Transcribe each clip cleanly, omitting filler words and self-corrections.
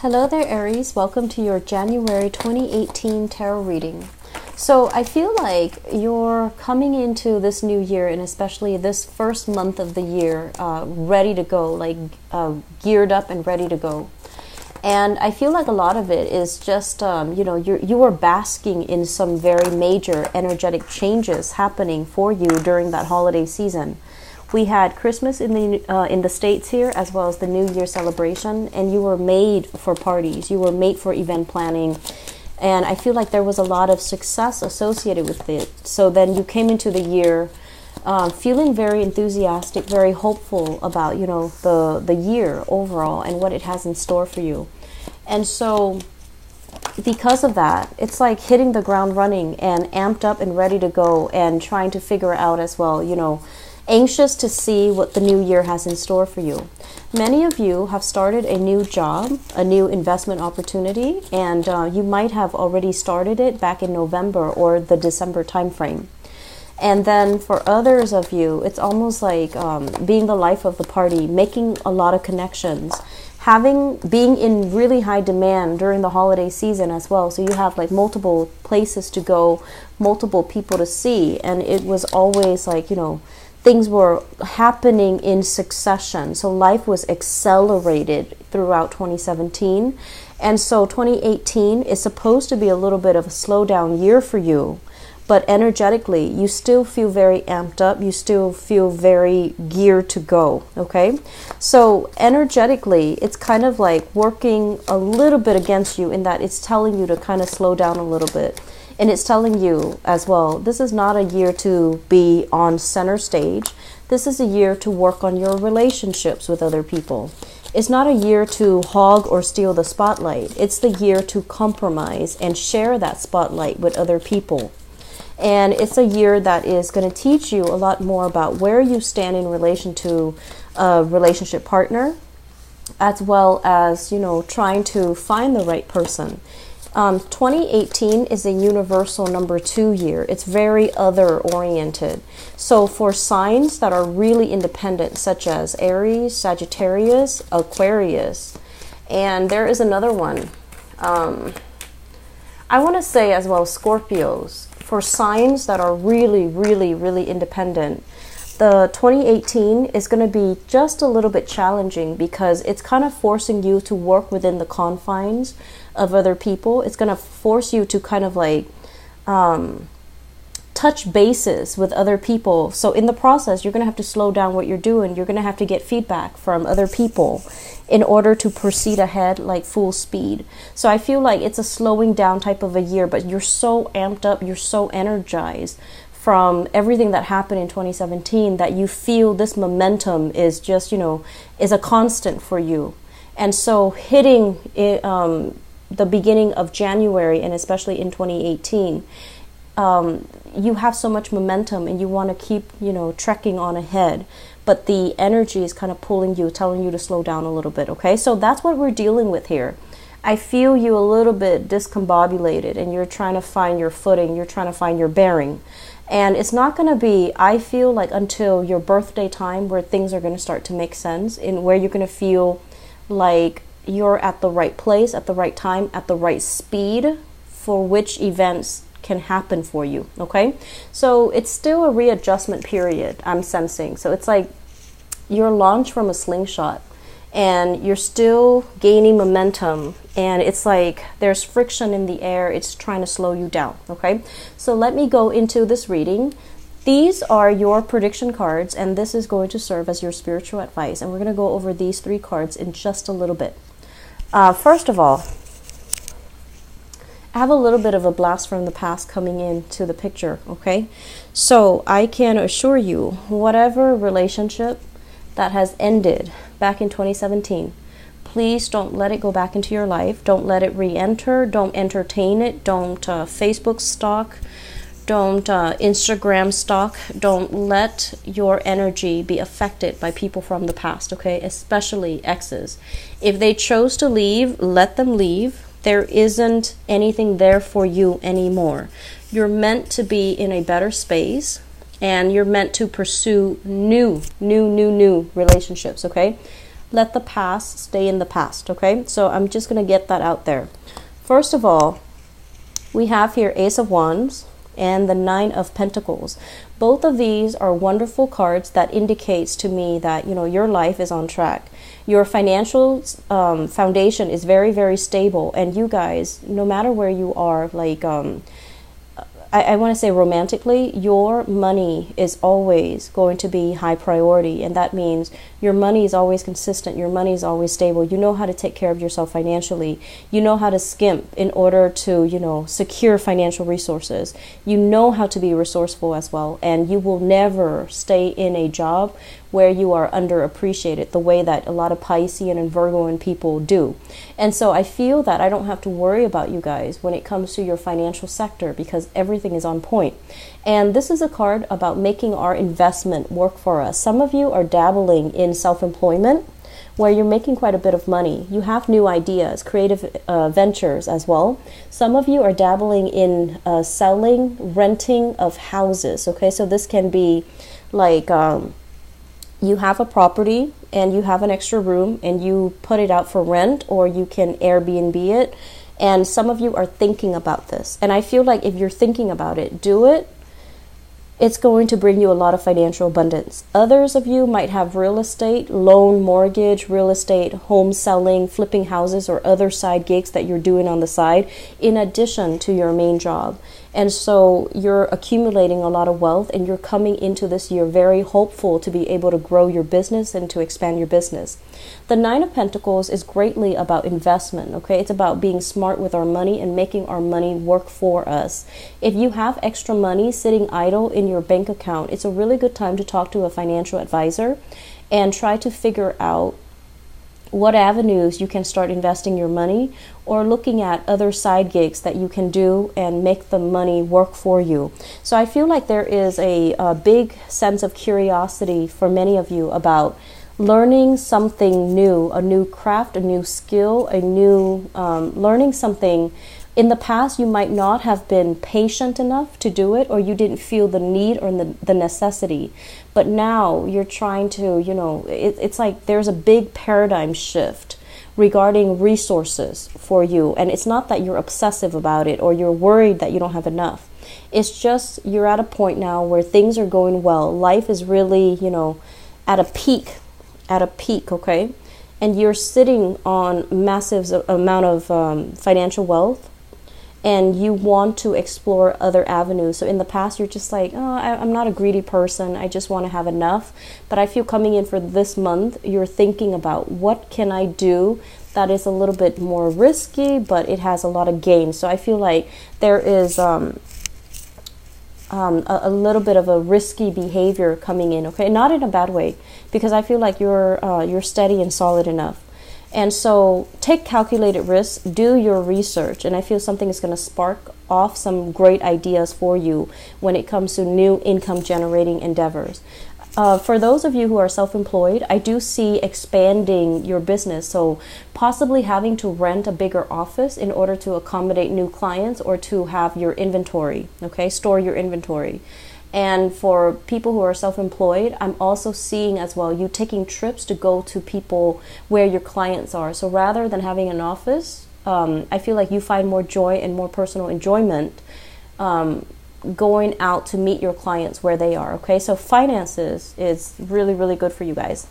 Hello there, Aries. Welcome to your January 2018 tarot reading. So I feel like you're coming into this new year, and especially this first month of the year, ready to go, like geared up and ready to go. And I feel like a lot of it is just, you are basking in some very major energetic changes happening for you during that holiday season. We had Christmas in the States here, as well as the New Year celebration, and you were made for parties. You were made for event planning, and I feel like there was a lot of success associated with it. So then you came into the year feeling very enthusiastic, very hopeful about, the year overall and what it has in store for you. And so because of that, it's like hitting the ground running and amped up and ready to go and trying to figure out as well, anxious to see what the new year has in store for you. Many of you have started a new job, a new investment opportunity, and you might have already started it back in November or the December timeframe. And then for others of you, it's almost like being the life of the party, making a lot of connections, being in really high demand during the holiday season as well. So you have like multiple places to go, multiple people to see, and it was always like, things were happening in succession. So life was accelerated throughout 2017. And so 2018 is supposed to be a little bit of a slowdown year for you. But energetically, you still feel very amped up. You still feel very geared to go, okay? So energetically, it's kind of like working a little bit against you in that it's telling you to kind of slow down a little bit. And it's telling you as well, this is not a year to be on center stage. This is a year to work on your relationships with other people. It's not a year to hog or steal the spotlight. It's the year to compromise and share that spotlight with other people. And it's a year that is going to teach you a lot more about where you stand in relation to a relationship partner, as well as, trying to find the right person. 2018 is a universal number 2 year. It's very other oriented. So for signs that are really independent, such as Aries, Sagittarius, Aquarius, and there is another one. I want to say as well Scorpios. For signs that are really, really, really independent, the 2018 is going to be just a little bit challenging because it's kind of forcing you to work within the confines of other people. It's going to force you to kind of like touch bases with other people. So in the process, you're going to have to slow down what you're doing. You're going to have to get feedback from other people in order to proceed ahead like full speed. So I feel like it's a slowing down type of a year, but you're so amped up, you're so energized from everything that happened in 2017 that you feel this momentum is just, is a constant for you. And so hitting it, the beginning of January, and especially in 2018, you have so much momentum and you want to keep, trekking on ahead. But the energy is kind of pulling you, telling you to slow down a little bit, okay? So that's what we're dealing with here. I feel you a little bit discombobulated and you're trying to find your footing, you're trying to find your bearing. And it's not going to be, I feel like, until your birthday time where things are going to start to make sense, and where you're going to feel like you're at the right place, at the right time, at the right speed for which events can happen for you, okay? So it's still a readjustment period, I'm sensing. So it's like you're launched from a slingshot and you're still gaining momentum, and it's like there's friction in the air. It's trying to slow you down, okay? So let me go into this reading. These are your prediction cards, and this is going to serve as your spiritual advice, and we're going to go over these 3 cards in just a little bit. First of all, I have a little bit of a blast from the past coming into the picture, okay? So I can assure you, whatever relationship that has ended back in 2017, please don't let it go back into your life. Don't let it re-enter. Don't entertain it. Don't Facebook stalk. Don't Instagram stalk. Don't let your energy be affected by people from the past, okay? Especially exes. If they chose to leave, let them leave. There isn't anything there for you anymore. You're meant to be in a better space, and you're meant to pursue new relationships, okay? let the past stay in the past, okay? So I'm just going to get that out there. First of all, we have here Ace of Wands and the Nine of Pentacles. Both of these are wonderful cards that indicates to me that, you know, your life is on track. Your financial foundation is very, very stable. And you guys, no matter where you are, like, I want to say romantically, your money is always going to be high priority. And that means your money is always consistent. Your money is always stable. You know how to take care of yourself financially. You know how to skimp in order to, you know, secure financial resources. You know how to be resourceful as well. And you will never stay in a job where you are underappreciated the way that a lot of Piscean and Virgoan people do. And so I feel that I don't have to worry about you guys when it comes to your financial sector because everything is on point. And this is a card about making our investment work for us. Some of you are dabbling in self-employment where you're making quite a bit of money. You have new ideas, creative ventures as well. Some of you are dabbling in selling, renting of houses. Okay, so this can be like you have a property and you have an extra room and you put it out for rent, or you can Airbnb it. And some of you are thinking about this. And I feel like if you're thinking about it, do it. It's going to bring you a lot of financial abundance. Others of you might have real estate, loan, mortgage, real estate, home selling, flipping houses, or other side gigs that you're doing on the side in addition to your main job. And so you're accumulating a lot of wealth, and you're coming into this year very hopeful to be able to grow your business and to expand your business. The Nine of Pentacles is greatly about investment, okay? It's about being smart with our money and making our money work for us. If you have extra money sitting idle in your bank account, it's a really good time to talk to a financial advisor and try to figure out what avenues you can start investing your money, or looking at other side gigs that you can do and make the money work for you. So I feel like there is a big sense of curiosity for many of you about learning something new, a new craft, a new skill, a new learning something. In the past, you might not have been patient enough to do it, or you didn't feel the need or the necessity. But now you're trying to, you know, it's like there's a big paradigm shift regarding resources for you. And it's not that you're obsessive about it or you're worried that you don't have enough. It's just you're at a point now where things are going well. Life is really, you know, at a peak, okay? And you're sitting on massive amount of financial wealth, and you want to explore other avenues. So in the past, you're just like, oh, I'm not a greedy person. I just want to have enough. But I feel coming in for this month, you're thinking about what can I do that is a little bit more risky, but it has a lot of gain. So I feel like there is a little bit of a risky behavior coming in, okay? Not in a bad way, because I feel like you're steady and solid enough. And so take calculated risks, do your research, and I feel something is going to spark off some great ideas for you when it comes to new income generating endeavors. For those of you who are self-employed, I do see expanding your business. So possibly having to rent a bigger office in order to accommodate new clients, or to have your inventory, okay, store your inventory. And for people who are self-employed, I'm also seeing as well you taking trips to go to people where your clients are. So rather than having an office, I feel like you find more joy and more personal enjoyment going out to meet your clients where they are. Okay, so finances is really, really good for you guys.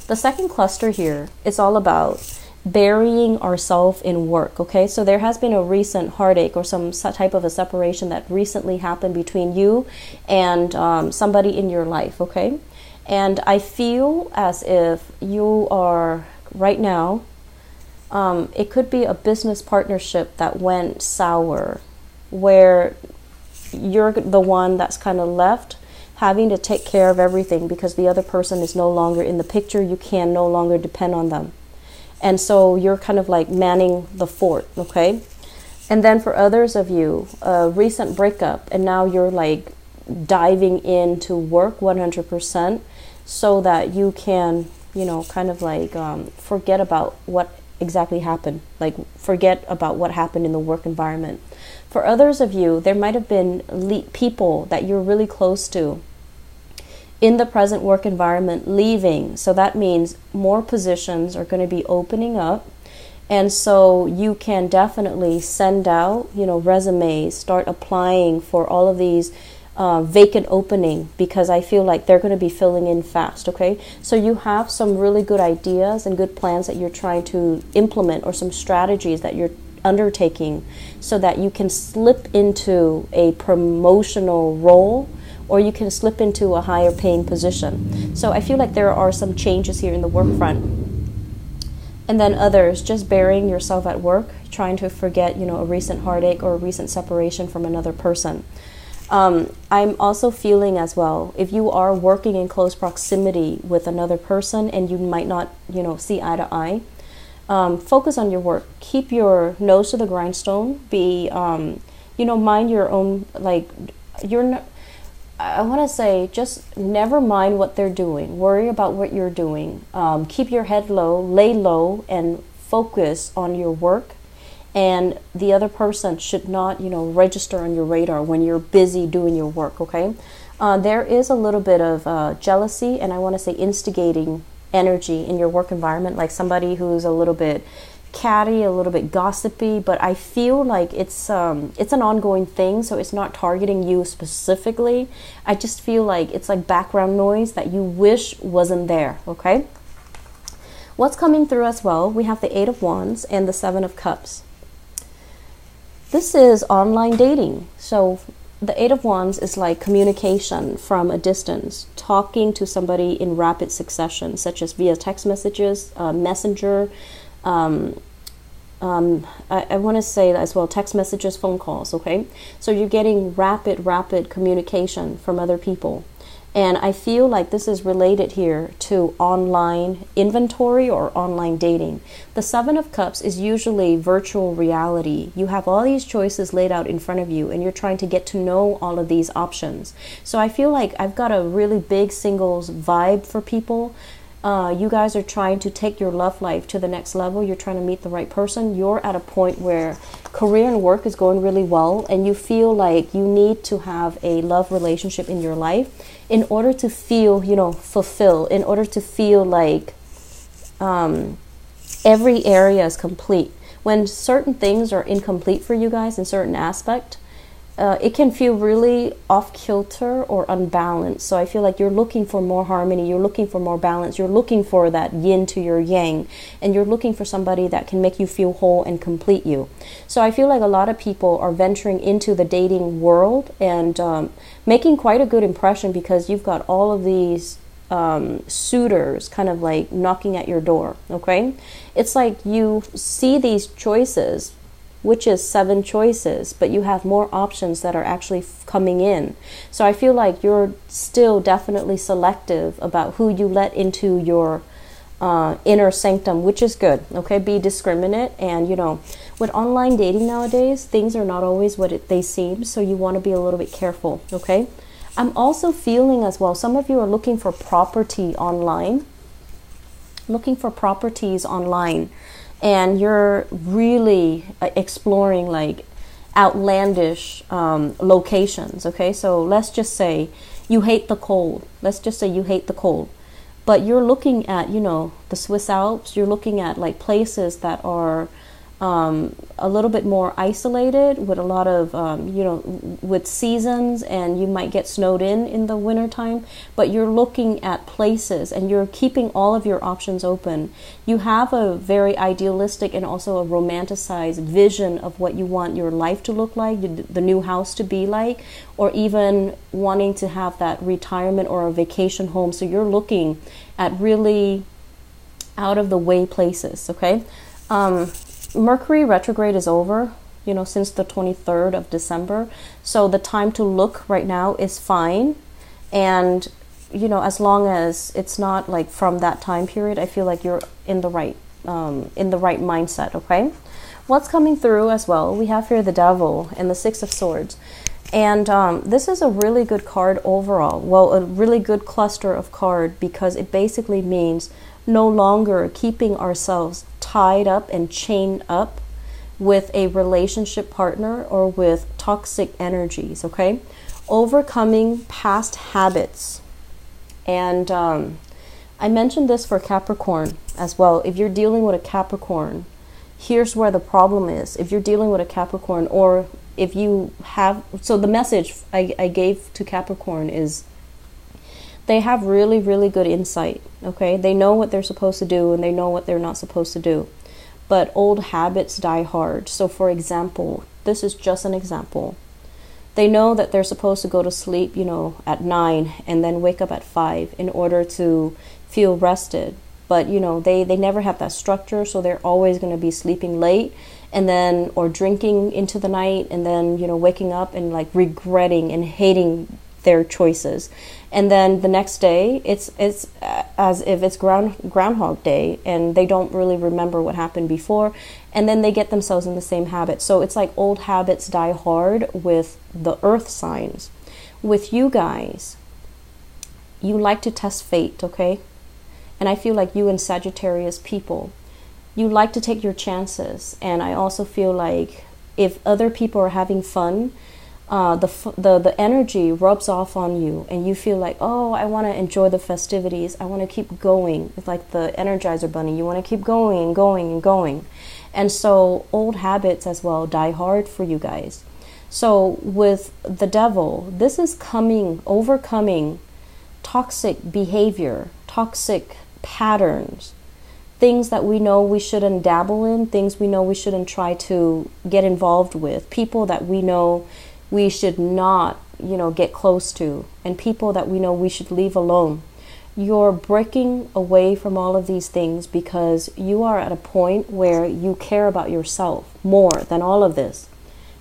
The second cluster here is all about burying ourselves in work. Okay, so there has been a recent heartache or some type of a separation that recently happened between you and somebody in your life. Okay, and I feel as if you are right now, it could be a business partnership that went sour, where you're the one that's kind of left having to take care of everything because the other person is no longer in the picture. You can no longer depend on them. And so you're kind of like manning the fort, okay? And then for others of you, a recent breakup, and now you're like diving into work 100% so that you can, you know, kind of like forget about what exactly happened, like forget about what happened in the work environment. For others of you, there might have been people that you're really close to, in the present work environment leaving. So that means more positions are going to be opening up. And so you can definitely send out, resumes, start applying for all of these vacant opening, because I feel like they're going to be filling in fast, okay? So you have some really good ideas and good plans that you're trying to implement, or some strategies that you're undertaking, so that you can slip into a promotional role, or you can slip into a higher paying position. So I feel like there are some changes here in the work front. And then others, just burying yourself at work, trying to forget, a recent heartache or a recent separation from another person. I'm also feeling as well, if you are working in close proximity with another person and you might not, see eye to eye, focus on your work. Keep your nose to the grindstone. Be, mind your own, I want to say, just never mind what they're doing. Worry about what you're doing. Keep your head low, lay low, and focus on your work. And the other person should not, register on your radar when you're busy doing your work, okay? There is a little bit of jealousy, and I want to say instigating energy in your work environment, like somebody who's a little bit catty, a little bit gossipy, but I feel like it's an ongoing thing, so it's not targeting you specifically. I just feel like it's like background noise that you wish wasn't there, okay? What's coming through as well, we have the 8 of Wands and the 7 of Cups. This is online dating. So the 8 of Wands is like communication from a distance, talking to somebody in rapid succession, such as via text messages, messenger, I want to say that as well, text messages, phone calls, okay? So you're getting rapid communication from other people. And I feel like this is related here to online inventory or online dating. The 7 of Cups is usually virtual reality. You have all these choices laid out in front of you, and you're trying to get to know all of these options. So I feel like I've got a really big singles vibe for people. You guys are trying to take your love life to the next level. You're trying to meet the right person. You're at a point where career and work is going really well, and you feel like you need to have a love relationship in your life in order to feel, fulfilled, in order to feel like every area is complete. When certain things are incomplete for you guys in certain aspect, it can feel really off-kilter or unbalanced. So I feel like you're looking for more harmony, you're looking for more balance, you're looking for that yin to your yang, and you're looking for somebody that can make you feel whole and complete you. So I feel like a lot of people are venturing into the dating world and making quite a good impression, because you've got all of these suitors kind of like knocking at your door, okay? It's like you see these choices, which is 7 choices, but you have more options that are actually coming in. So I feel like you're still definitely selective about who you let into your inner sanctum, which is good, okay? Be discriminate. And with online dating nowadays, things are not always what they seem, so you want to be a little bit careful, okay? I'm also feeling as well, some of you are looking for property online, looking for properties online. And you're really exploring like outlandish locations, okay? So let's just say you hate the cold. Let's just say you hate the cold. But you're looking at, the Swiss Alps. You're looking at like places that are a little bit more isolated, with a lot of, with seasons, and you might get snowed in the wintertime, but you're looking at places and you're keeping all of your options open. You have a very idealistic and also a romanticized vision of what you want your life to look like, the new house to be like, or even wanting to have that retirement or a vacation home. So you're looking at really out of the way places, okay? Mercury retrograde is over, since the 23rd of December. So the time to look right now is fine. And, as long as it's not like from that time period, I feel like you're in the right mindset, okay? What's coming through as well, we have here the Devil and the 6 of Swords. And this is a really good card overall. Well, a really good cluster of card, because it basically means no longer keeping ourselves tied up and chained up with a relationship partner or with toxic energies, okay? Overcoming past habits And I mentioned this for Capricorn as well. If you're dealing with a Capricorn, here's where the problem is. If you're dealing with a Capricorn, or if you have, so the message I gave to Capricorn is they have really, really good insight, okay? They know what they're supposed to do and they know what they're not supposed to do. But old habits die hard. So for example, this is just an example. They know that they're supposed to go to sleep, you know, at 9 and then wake up at 5 in order to feel rested. But, you know, they never have that structure, so they're always going to be sleeping late and then, or drinking into the night and then, you know, waking up and like regretting and hating their choices. And then the next day, it's as if it's Groundhog Day and they don't really remember what happened before. And then they get themselves in the same habit. So it's like old habits die hard with the earth signs. With you guys, you like to test fate, okay? And I feel like you and Sagittarius people, you like to take your chances. And I also feel like if other people are having fun, the energy rubs off on you and you feel like, oh, I want to enjoy the festivities. I want to keep going. It's like the Energizer Bunny. You want to keep going and going and going. And so old habits as well die hard for you guys. So with the devil, this is overcoming toxic behavior, toxic patterns, things that we know we shouldn't dabble in, things we know we shouldn't try to get involved with, people that we know we should not, you know, get close to, and people that we know we should leave alone. You're breaking away from all of these things because you are at a point where you care about yourself more than all of this.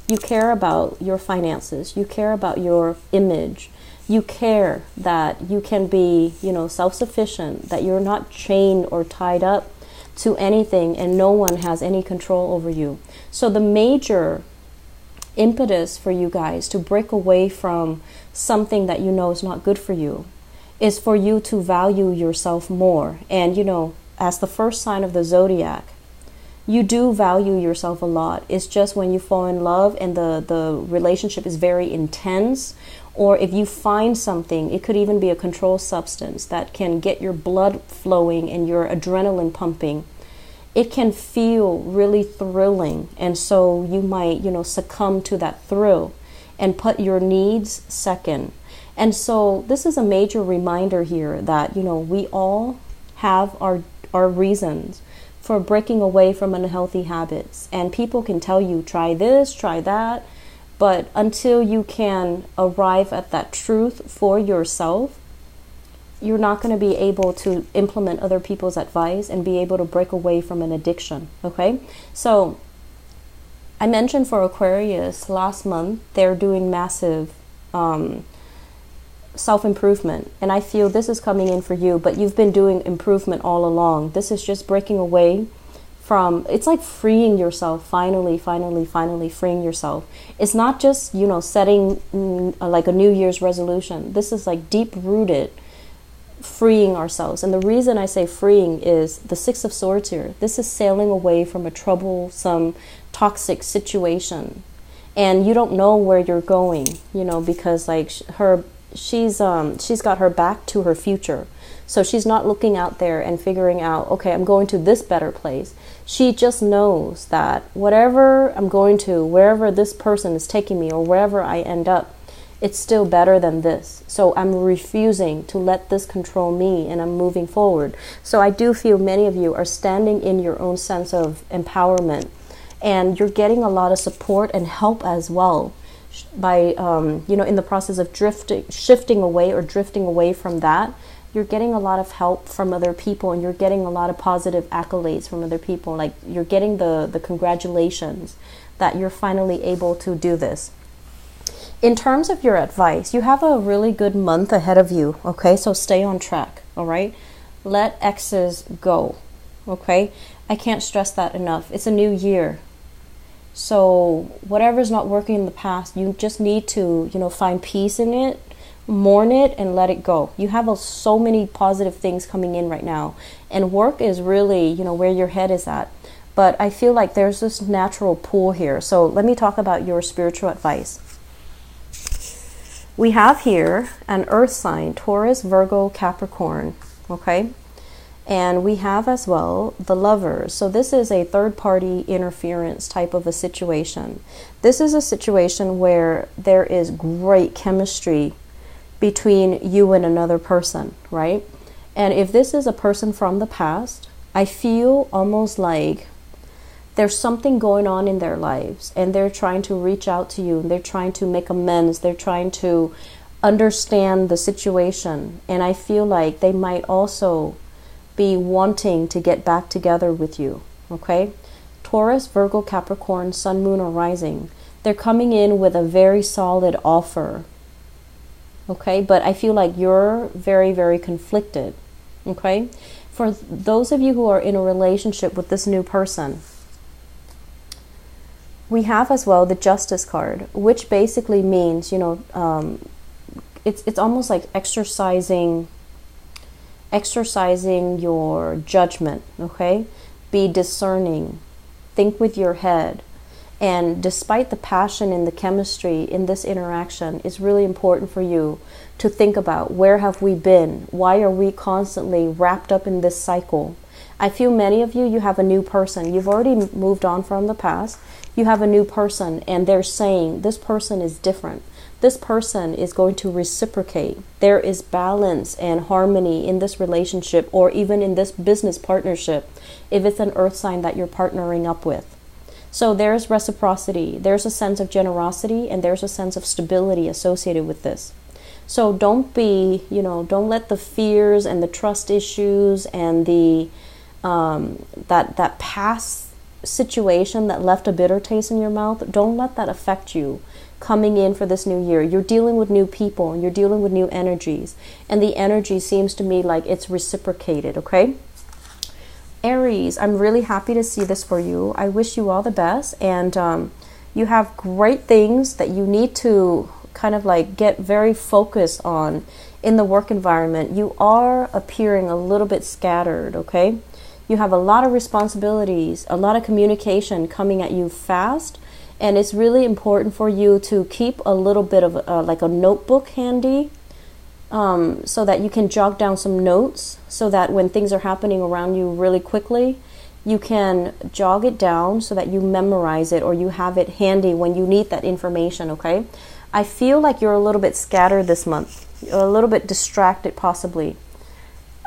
You care about your finances. You care about your image. You care that you can be, you know, self-sufficient, that you're not chained or tied up to anything and no one has any control over you. So the major impetus for you guys to break away from something that you know is not good for you is for you to value yourself more. And, you know, as the first sign of the zodiac, you do value yourself a lot. It's just when you fall in love and the relationship is very intense, or if you find something, it could even be a controlled substance that can get your blood flowing and your adrenaline pumping. It can feel really thrilling. And so you might, you know, succumb to that thrill and put your needs second. And so this is a major reminder here that, you know, we all have our reasons for breaking away from unhealthy habits. And people can tell you, try this, try that. But until you can arrive at that truth for yourself, you're not going to be able to implement other people's advice and be able to break away from an addiction, okay? So I mentioned for Aquarius last month, they're doing massive self-improvement. And I feel this is coming in for you, but you've been doing improvement all along. This is just breaking away from, it's like freeing yourself, finally freeing yourself. It's not just, you know, setting like a New Year's resolution. This is like deep-rooted freeing ourselves. And the reason I say freeing is the Six of Swords here. This is sailing away from a troublesome, toxic situation. And you don't know where you're going, you know, because like she's got her back to her future. So she's not looking out there and figuring out, okay, I'm going to this better place. She just knows that whatever I'm going to, wherever this person is taking me or wherever I end up, it's still better than this. So I'm refusing to let this control me and I'm moving forward. So I do feel many of you are standing in your own sense of empowerment and you're getting a lot of support and help as well by, you know, in the process of shifting away or drifting away from that. You're getting a lot of help from other people and you're getting a lot of positive accolades from other people. Like you're getting the congratulations that you're finally able to do this. In terms of your advice, you have a really good month ahead of you, okay? So stay on track, all right? Let exes go, okay? I can't stress that enough. It's a new year. So whatever's not working in the past, you just need to, you know, find peace in it, mourn it, and let it go. You have so many positive things coming in right now. And work is really, you know, where your head is at. But I feel like there's this natural pull here. So let me talk about your spiritual advice. We have here an earth sign, Taurus, Virgo, Capricorn, okay? And we have as well the Lovers. So this is a third-party interference type of a situation. This is a situation where there is great chemistry between you and another person, right? And if this is a person from the past, I feel almost like there's something going on in their lives and they're trying to reach out to you. They're trying to make amends. They're trying to understand the situation. And I feel like they might also be wanting to get back together with you, okay? Taurus, Virgo, Capricorn, Sun, Moon, or Rising. They're coming in with a very solid offer, okay? But I feel like you're very, very conflicted, okay? For those of you who are in a relationship with this new person, we have as well the Justice card, which basically means, you know, it's almost like exercising your judgment, okay? Be discerning, think with your head. And despite the passion and the chemistry in this interaction, it's really important for you to think about, where have we been? Why are we constantly wrapped up in this cycle? I feel many of you have a new person. You've already moved on from the past. You have a new person, and they're saying this person is different. This person is going to reciprocate. There is balance and harmony in this relationship, or even in this business partnership, if it's an earth sign that you're partnering up with. So there's reciprocity, there's a sense of generosity, and there's a sense of stability associated with this. So don't be, you know, don't let the fears and the trust issues and the that past situation that left a bitter taste in your mouth, don't let that affect you coming in for this new year. You're dealing with new people and you're dealing with new energies, and the energy seems to me like it's reciprocated, okay? Aries, I'm really happy to see this for you. I wish you all the best, and you have great things that you need to kind of like get very focused on in the work environment. You are appearing a little bit scattered, okay? You have a lot of responsibilities, a lot of communication coming at you fast, and it's really important for you to keep a little bit of like a notebook handy, so that you can jot down some notes, so that when things are happening around you really quickly, you can jog it down so that you memorize it, or you have it handy when you need that information, okay? I feel like you're a little bit scattered this month. You're a little bit distracted possibly.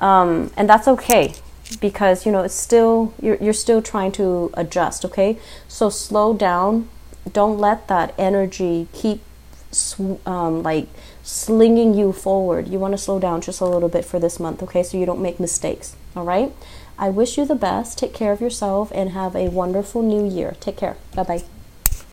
And that's okay, because, you know, it's still, you're still trying to adjust, okay? So slow down. Don't let that energy keep like slinging you forward. You want to slow down just a little bit for this month, okay? So you don't make mistakes, all right? I wish you the best. Take care of yourself and have a wonderful new year. Take care. Bye-bye.